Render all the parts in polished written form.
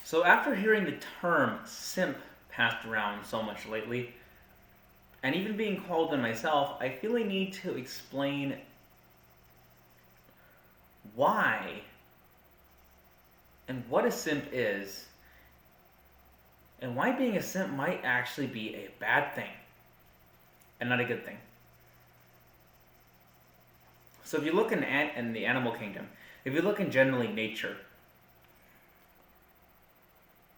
So after hearing the term simp passed around so much lately, and even being called them myself, I feel I need to explain why and what a simp is, and why being a simp might actually be a bad thing and not a good thing. So if you look in the animal kingdom, if you look in generally nature,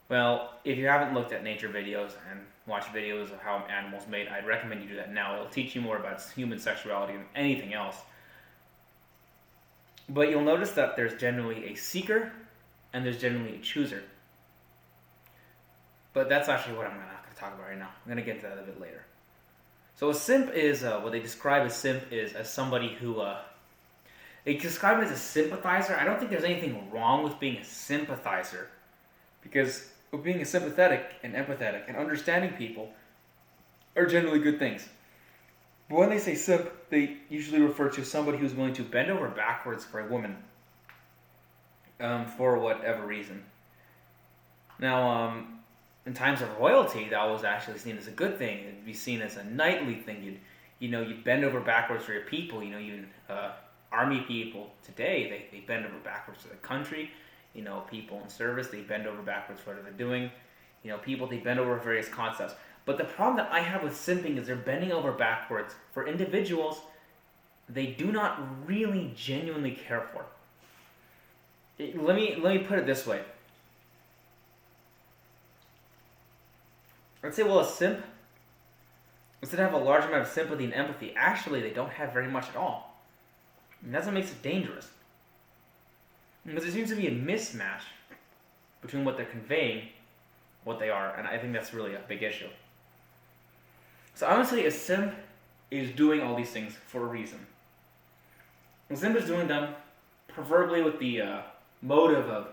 well, if you haven't looked at nature videos and watched videos of how animals mate, I'd recommend you do that now. It'll teach you more about human sexuality than anything else. But you'll notice that there's generally a seeker and there's generally a chooser. But that's actually what I'm not going to talk about right now. I'm going to get into that a bit later. So a simp is, what they describe as simp is as somebody who, they describe it as a sympathizer. I don't think there's anything wrong with being a sympathizer, because being sympathetic and empathetic and understanding people are generally good things. But when they say simp, they usually refer to somebody who's willing to bend over backwards for a woman, for whatever reason. Now, in times of royalty, that was actually seen as a good thing. It'd be seen as a knightly thing. You'd bend over backwards for your people. Even army people today, they bend over backwards for the country. People in service, they bend over backwards for what they're doing. People, they bend over various concepts. But the problem that I have with simping is they're bending over backwards for individuals they do not really genuinely care for. Let me put it this way. Let's say, well, a simp, instead of have a large amount of sympathy and empathy, actually they don't have very much at all. And that's what makes it dangerous. Because there seems to be a mismatch between what they're conveying, what they are, and I think that's really a big issue. So honestly, a simp is doing all these things for a reason. A simp is doing them preferably with the motive of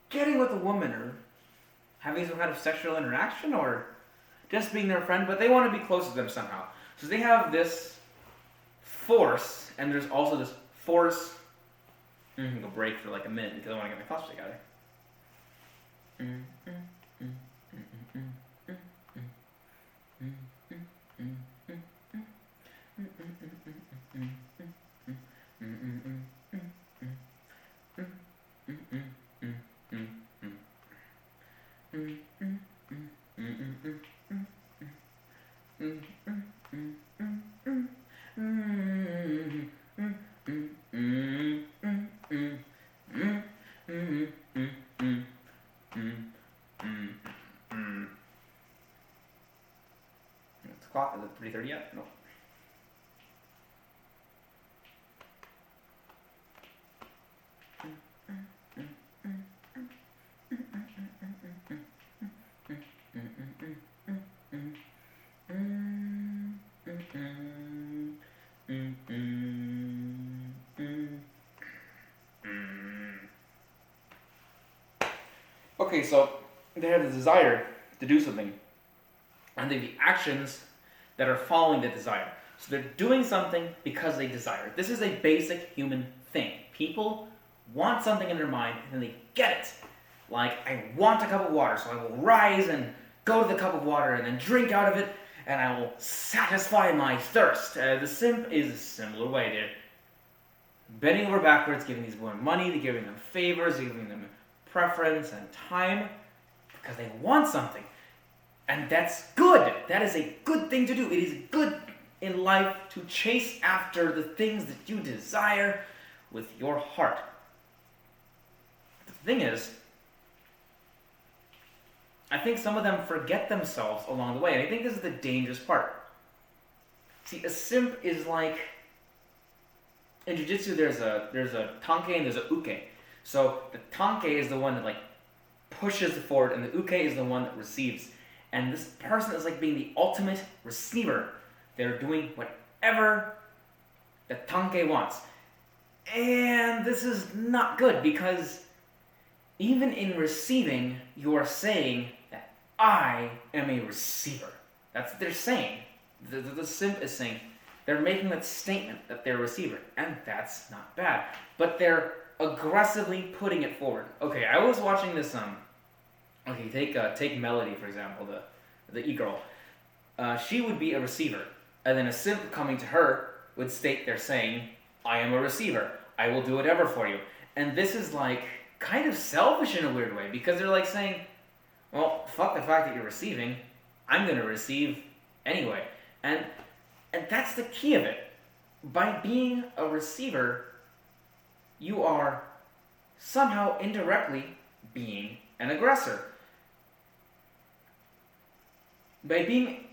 getting with a woman or having some kind of sexual interaction or just being their friend, but they want to be close to them somehow. So they have this force, and there's also this force. I'm going to go break for like a minute because I want to get my thoughts together. Is it 3:30 yet? No. Okay, so they have the desire to do something, and they have the actions that are following the desire. So they're doing something because they desire. This is a basic human thing. People want something in their mind, and then they get it. Like, I want a cup of water, so I will rise and go to the cup of water and then drink out of it, and I will satisfy my thirst. The simp is a similar way. They're bending over backwards, giving these women money, they're giving them favors, they're giving them preference and time because they want something. And that's good. That is a good thing to do. It is good in life to chase after the things that you desire with your heart. The thing is, I think some of them forget themselves along the way. And I think this is the dangerous part. See, a simp is like, in jiu-jitsu there's a tanke and there's a uke. So the tanke is the one that like pushes forward, and the uke is the one that receives. And this person is like being the ultimate receiver. They're doing whatever the tanke wants. And this is not good, because even in receiving, you are saying that I am a receiver. That's what they're saying. The simp is saying, they're making that statement that they're a receiver. And that's not bad. But they're aggressively putting it forward. Okay, I was watching this Okay, take Melody for example, the e-girl. She would be a receiver, and then a simp coming to her would state they're saying, "I am a receiver. I will do whatever for you." And this is like kind of selfish in a weird way because they're like saying, "Well, fuck the fact that you're receiving. I'm gonna receive anyway." And that's the key of it. By being a receiver, you are somehow indirectly being an aggressor. By being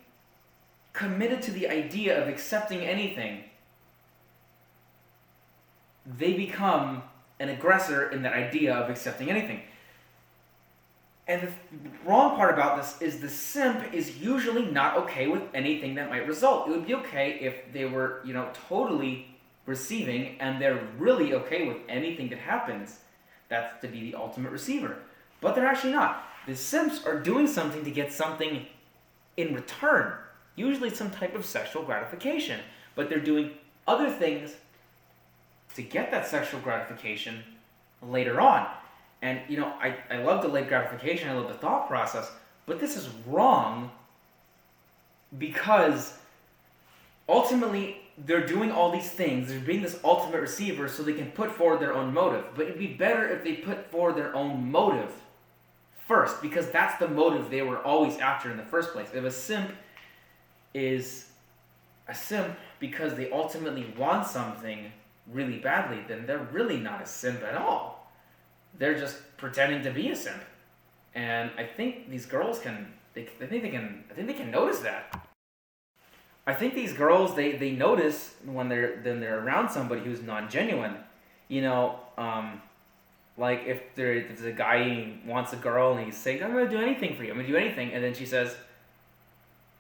committed to the idea of accepting anything, they become an aggressor in that idea of accepting anything. And the wrong part about this is the simp is usually not okay with anything that might result. It would be okay if they were, totally receiving and they're really okay with anything that happens. That's to be the ultimate receiver. But they're actually not. The simps are doing something to get something in return. Usually some type of sexual gratification. But they're doing other things to get that sexual gratification later on. And, I love delayed gratification, I love the thought process, but this is wrong because ultimately they're doing all these things, they're being this ultimate receiver so they can put forward their own motive. But it'd be better if they put forward their own motive first, because that's the motive they were always after in the first place. If a simp is a simp because they ultimately want something really badly, then they're really not a simp at all. They're just pretending to be a simp, and I think these girls can. I think they can notice that. I think these girls they notice when they're around somebody who's non-genuine. Like if there's a guy who wants a girl and he's saying, "I'm gonna do anything for you. I'm gonna do anything," and then she says,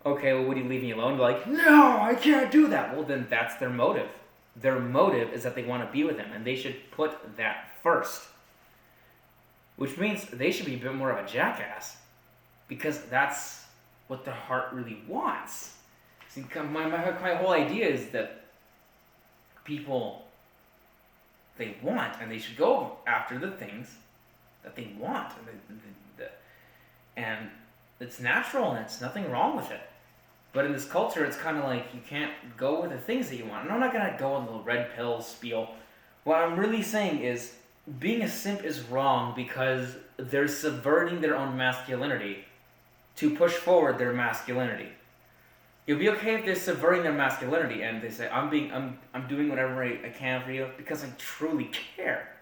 "Okay, well, would you leave me alone?" They're like, "No, I can't do that." Well, then that's their motive. Their motive is that they want to be with him, and they should put that first. Which means they should be a bit more of a jackass, because that's what their heart really wants. See, my whole idea is that people, they want, and they should go after the things that they want, and it's natural, and it's nothing wrong with it. But in this culture, it's kind of like you can't go with the things that you want. And I'm not gonna go on the red pill spiel. What I'm really saying is, being a simp is wrong because they're subverting their own masculinity to push forward their masculinity. It'll be okay if they're subverting their masculinity and they say, I'm doing whatever I can for you because I truly care.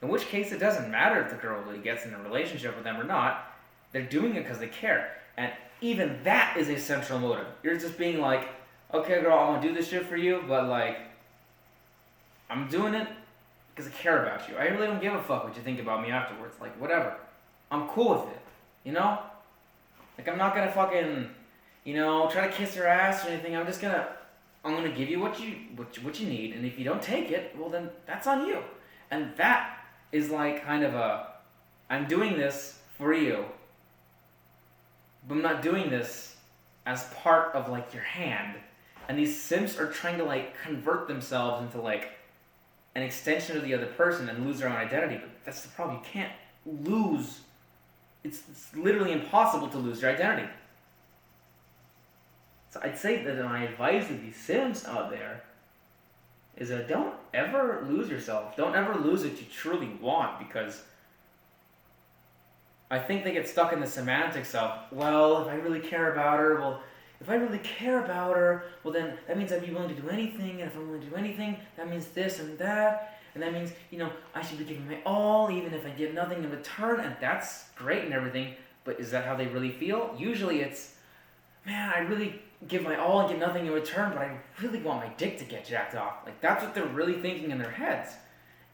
In which case, it doesn't matter if the girl really gets in a relationship with them or not. They're doing it because they care. And even that is a central motive. You're just being like, okay, girl, I want to do this shit for you, but like, I'm doing it because I care about you. I really don't give a fuck what you think about me afterwards. Like, whatever. I'm cool with it. Like, I'm not gonna fucking, try to kiss her ass or anything. I'm gonna give you what you need, and if you don't take it, well then that's on you. And that is like kind of I'm doing this for you, but I'm not doing this as part of like your hand. And these simps are trying to like convert themselves into like an extension of the other person and lose their own identity. But that's the problem. You can't lose. It's literally impossible to lose your identity. So I'd say that my advice to these simps out there is that don't ever lose yourself. Don't ever lose what you truly want, because I think they get stuck in the semantics of, well, if I really care about her, well, then that means I'd be willing to do anything, and if I'm willing to do anything, that means this and that, and that means, I should be giving my all, even if I get nothing in return, and that's great and everything, but is that how they really feel? Usually it's, man, I really give my all and get nothing in return, but I really want my dick to get jacked off. Like, that's what they're really thinking in their heads.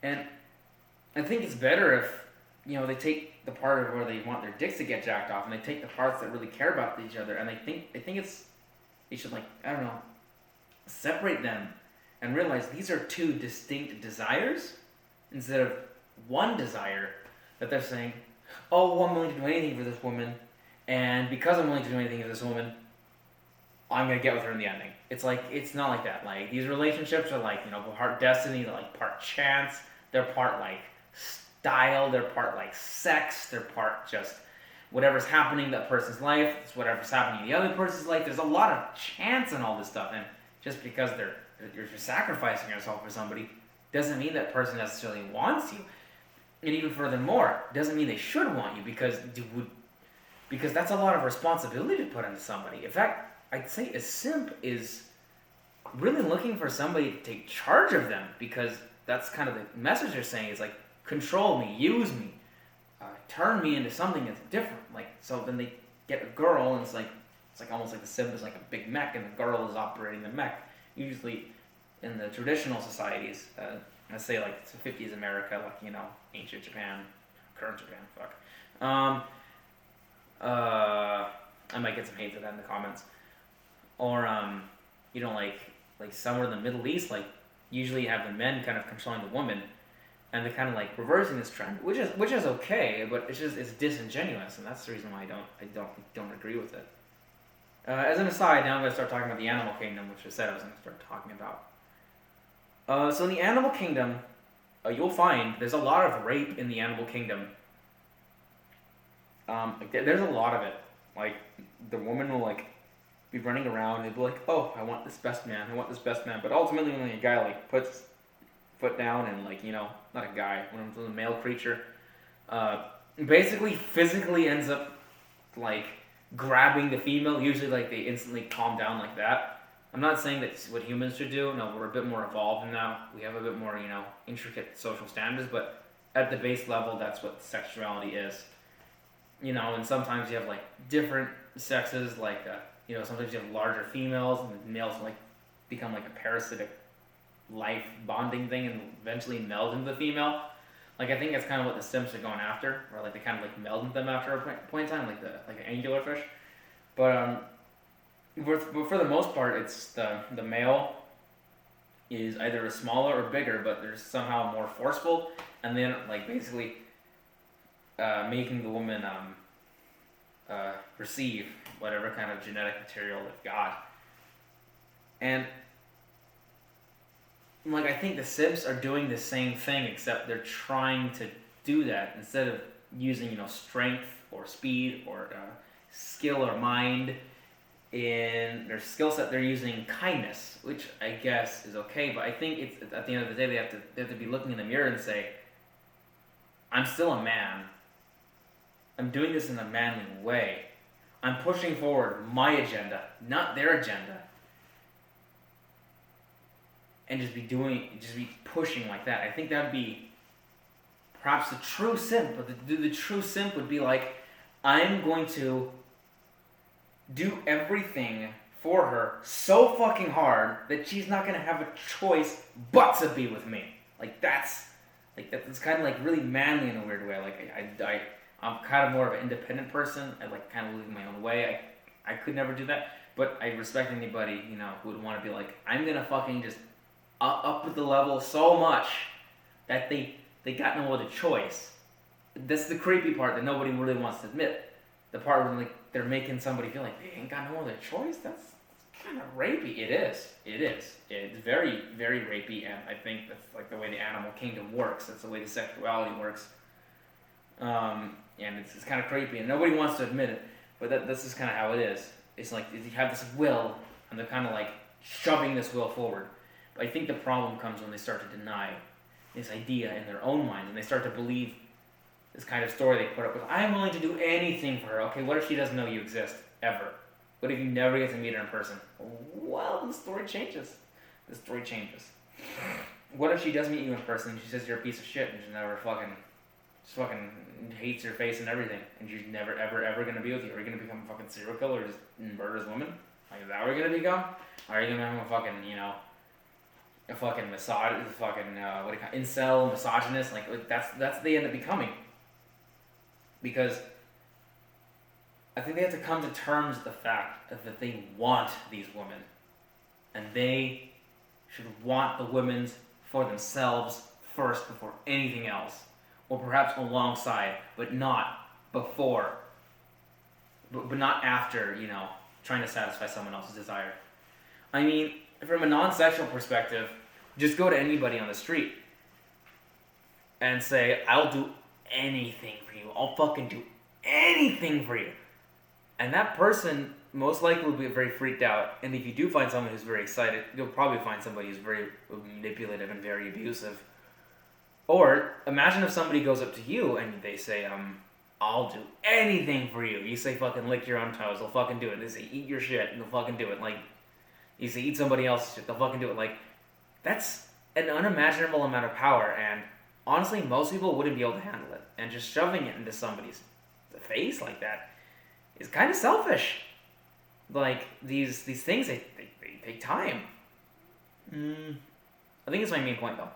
And I think it's better if, they take the part of where they want their dicks to get jacked off, and they take the parts that really care about each other, and I think they should, separate them and realize these are two distinct desires instead of one desire that they're saying, oh, well, I'm willing to do anything for this woman, and because I'm willing to do anything for this woman, I'm going to get with her in the ending. It's like, it's not like that. Like, these relationships are like, part destiny, they're like part chance, they're part like style, they're part like sex, they're part just whatever's happening in that person's life, it's whatever's happening in the other person's life. There's a lot of chance in all this stuff, and just because you're sacrificing yourself for somebody doesn't mean that person necessarily wants you. And even furthermore, doesn't mean they should want you, because that's a lot of responsibility to put onto somebody. In fact, I'd say a simp is really looking for somebody to take charge of them, because that's kind of the message they're saying is like, control me, use me, turn me into something that's different. Like, so then they get a girl, and it's like almost like the simp is like a big mech, and the girl is operating the mech. Usually, in the traditional societies, let's say like it's the 50s America, like, you know, ancient Japan, current Japan, fuck. I might get some hate for that in the comments. Or you know, like somewhere in the Middle East, like usually you have the men kind of controlling the woman, and they're kind of like reversing this trend, which is okay, but it's disingenuous, and that's the reason why I don't agree with it. As an aside, now I'm going to start talking about the animal kingdom, which I said I was going to start talking about. So in the animal kingdom, you'll find there's a lot of rape in the animal kingdom. There's a lot of it. Like, the woman will like be running around and be like, oh, I want this best man, but ultimately when a guy like puts foot down and, like, you know, not a guy, when it's a male creature, basically physically ends up like grabbing the female. Usually like they instantly calm down like that. I'm not saying that's what humans should do. No, we're a bit more evolved now. We have a bit more, you know, intricate social standards, but at the base level, that's what sexuality is. You know, and sometimes you have like different sexes, like you know, sometimes you have larger females, and the males like become like a parasitic life bonding thing, and eventually meld into the female. Like, I think that's kind of what the simps are going after, or like they kind of like meld into them after a point in time, like an angular fish. But for the most part, it's the male is either a smaller or bigger, but they're somehow more forceful, and then like basically making the woman receive whatever kind of genetic material they've got. And like, I think the simps are doing the same thing, except they're trying to do that instead of using, you know, strength or speed or skill or mind in their skill set. They're using kindness, which I guess is okay, but I think it's at the end of the day they have to be looking in the mirror and say, I'm still a man. I'm doing this in a manly way. I'm pushing forward my agenda, not their agenda. And just be pushing like that. I think that would be perhaps the true simp. But the true simp would be like, I'm going to do everything for her so fucking hard that she's not going to have a choice but to be with me. That's kind of like really manly in a weird way. Like, I'm kind of more of an independent person. I like kind of live my own way. I could never do that. But I respect anybody, you know, who would want to be like, I'm going to fucking just up with the level so much that they got no other choice. That's the creepy part that nobody really wants to admit. The part where like they're making somebody feel like they ain't got no other choice. That's kind of rapey. It is. It's very, very rapey, and I think that's like the way the animal kingdom works. That's the way the sexuality works. And it's kind of creepy, and nobody wants to admit it. But this is kind of how it is. It's like you have this will, and they're kind of like shoving this will forward. I think the problem comes when they start to deny this idea in their own minds, and they start to believe this kind of story they put up with. I'm willing to do anything for her. Okay, what if she doesn't know you exist, ever? What if you never get to meet her in person? Well, the story changes. What if she does meet you in person and she says you're a piece of shit and she's never fucking hates your face and everything, and she's never ever gonna be with you? Are you gonna become a fucking serial killer or just murder this woman? Like, is that what you're gonna become? Or are you gonna become a fucking, you know, a fucking incel, misogynist? Like that's what they end up becoming. Because I think they have to come to terms with the fact that they want these women, and they should want the women for themselves first before anything else, or perhaps alongside, but not before, but not after, you know, trying to satisfy someone else's desire. I mean, from a non-sexual perspective, just go to anybody on the street and say, I'll do anything for you. I'll fucking do anything for you. And that person most likely will be very freaked out. And if you do find someone who's very excited, you'll probably find somebody who's very manipulative and very abusive. Or imagine if somebody goes up to you and they say, I'll do anything for you. You say fucking lick your own toes, they'll fucking do it. They say eat your shit, and they'll fucking do it. Like, you say eat somebody else's shit, they'll fucking do it. Like, that's an unimaginable amount of power, and honestly, most people wouldn't be able to handle it. And just shoving it into somebody's face like that is kind of selfish. Like, these things, they take time. I think it's my main point, though.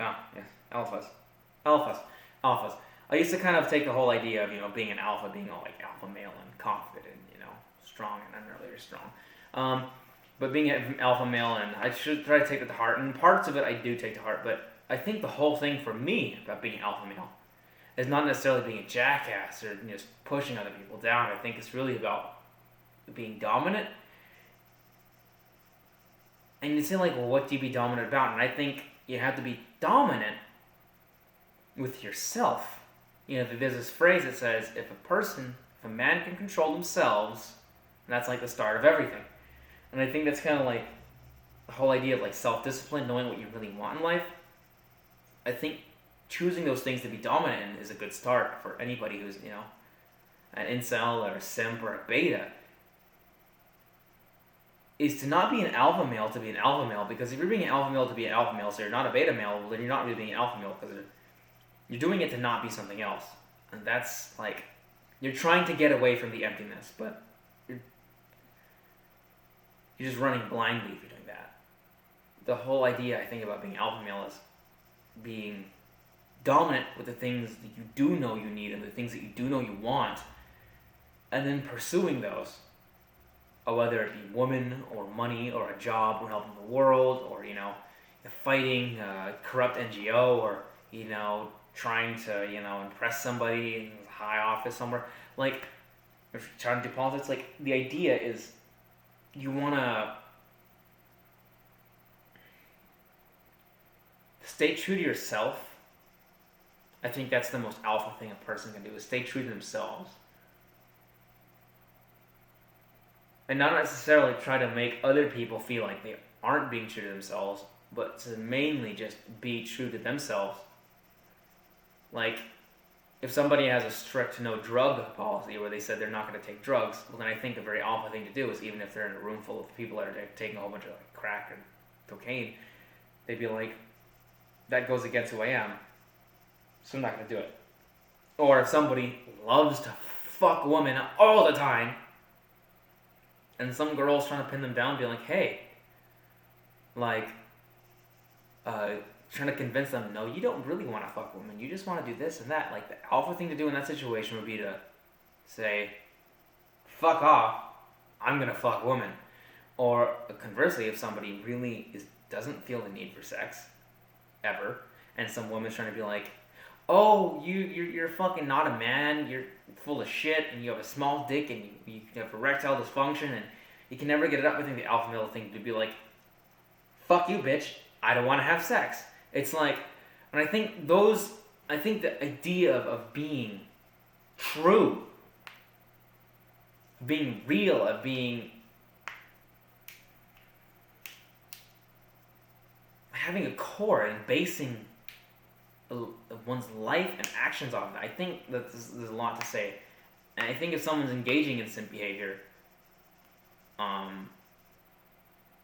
Oh, yes. Alphas. Alphas. Alphas. I used to kind of take the whole idea of, being an alpha, being all like alpha male and confident, strong and not really strong. But being an alpha male, and I should try to take it to heart, and parts of it I do take to heart, but I think the whole thing for me about being an alpha male is not necessarily being a jackass or just pushing other people down. I think it's really about being dominant. And you say, like, well, what do you be dominant about? And I think you have to be dominant with yourself. There's this phrase that says, if a man can control themselves, that's like the start of everything. And I think that's kind of like the whole idea of like self-discipline, knowing what you really want in life. I think choosing those things to be dominant in is a good start for anybody who's, an incel or a simp or a beta. Is to not be an alpha male to be an alpha male, because if you're being an alpha male to be an alpha male, so you're not a beta male, well, then you're not really being an alpha male, because you're doing it to not be something else. And that's like, you're trying to get away from the emptiness, but you're just running blindly if you're doing that. The whole idea, I think, about being alpha male is being dominant with the things that you do know you need and the things that you do know you want, and then pursuing those. Whether it be women or money or a job or helping the world or, fighting a corrupt NGO or, trying to, impress somebody in a high office somewhere. Like, if you're trying to do politics, like, the idea is you want to stay true to yourself. I think that's the most alpha thing a person can do, is stay true to themselves. And not necessarily try to make other people feel like they aren't being true to themselves, but to mainly just be true to themselves. Like, if somebody has a strict no drug policy where they said they're not going to take drugs, well, then I think a very alpha thing to do is, even if they're in a room full of people that are taking a whole bunch of like crack and cocaine, they'd be like, that goes against who I am, so I'm not going to do it. Or if somebody loves to fuck women all the time, and some girl's trying to pin them down, be like, hey, trying to convince them, no, you don't really want to fuck women, you just want to do this and that. Like, the alpha thing to do in that situation would be to say, fuck off, I'm going to fuck women. Or conversely, if somebody really doesn't feel the need for sex, ever, and some woman's trying to be like, oh, you're fucking not a man, you're full of shit, and you have a small dick, and you have erectile dysfunction, and you can never get it up. I think the alpha male thing to be like, fuck you, bitch, I don't want to have sex. It's like, and I think the idea of being true, being real, of being, having a core and basing one's life and actions off of it. I think that there's a lot to say. And I think if someone's engaging in simp behavior,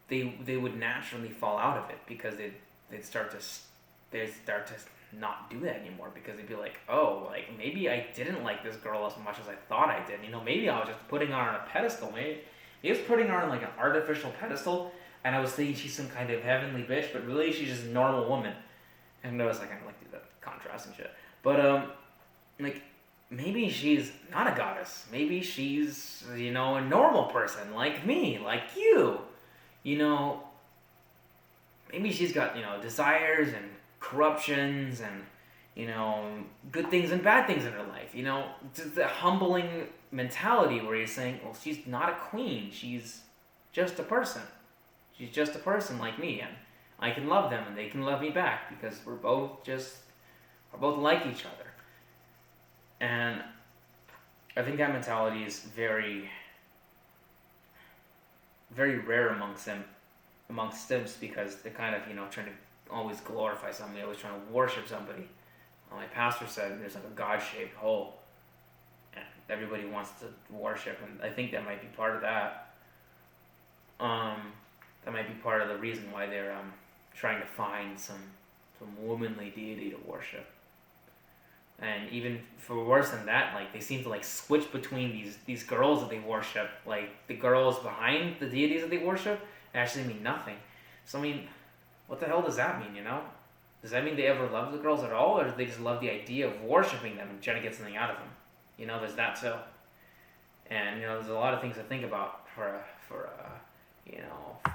they would naturally fall out of it, because they'd start to not do that anymore, because they'd be like, oh, like, maybe I didn't like this girl as much as I thought I did. Maybe I was just putting her on a pedestal. Maybe I was putting her on like an artificial pedestal, and I was thinking she's some kind of heavenly bitch, but really she's just a normal woman. And notice I kind of like do that contrast and shit. But like, maybe she's not a goddess. Maybe she's, a normal person like me, like you. Maybe she's got, desires and corruptions and, you know, good things and bad things in her life. You know, it's the humbling mentality where you're saying, well, she's not a queen. She's just a person. She's just a person like me, and I can love them, and they can love me back because we're both like each other. And I think that mentality is very, very rare amongst simps because they're kind of, you know, trying to always glorify somebody, always trying to worship somebody. My pastor said there's like a God-shaped hole, and everybody wants to worship, and I think that might be part of that. That might be part of the reason why they're trying to find some womanly deity to worship. And even for worse than that, like they seem to like switch between these girls that they worship. Like the girls behind the deities that they worship actually mean nothing. So I mean, what the hell does that mean? You know, does that mean they ever love the girls at all, or do they just love the idea of worshiping them and trying to get something out of them? You know, there's that too. And you know, there's a lot of things to think about for you know.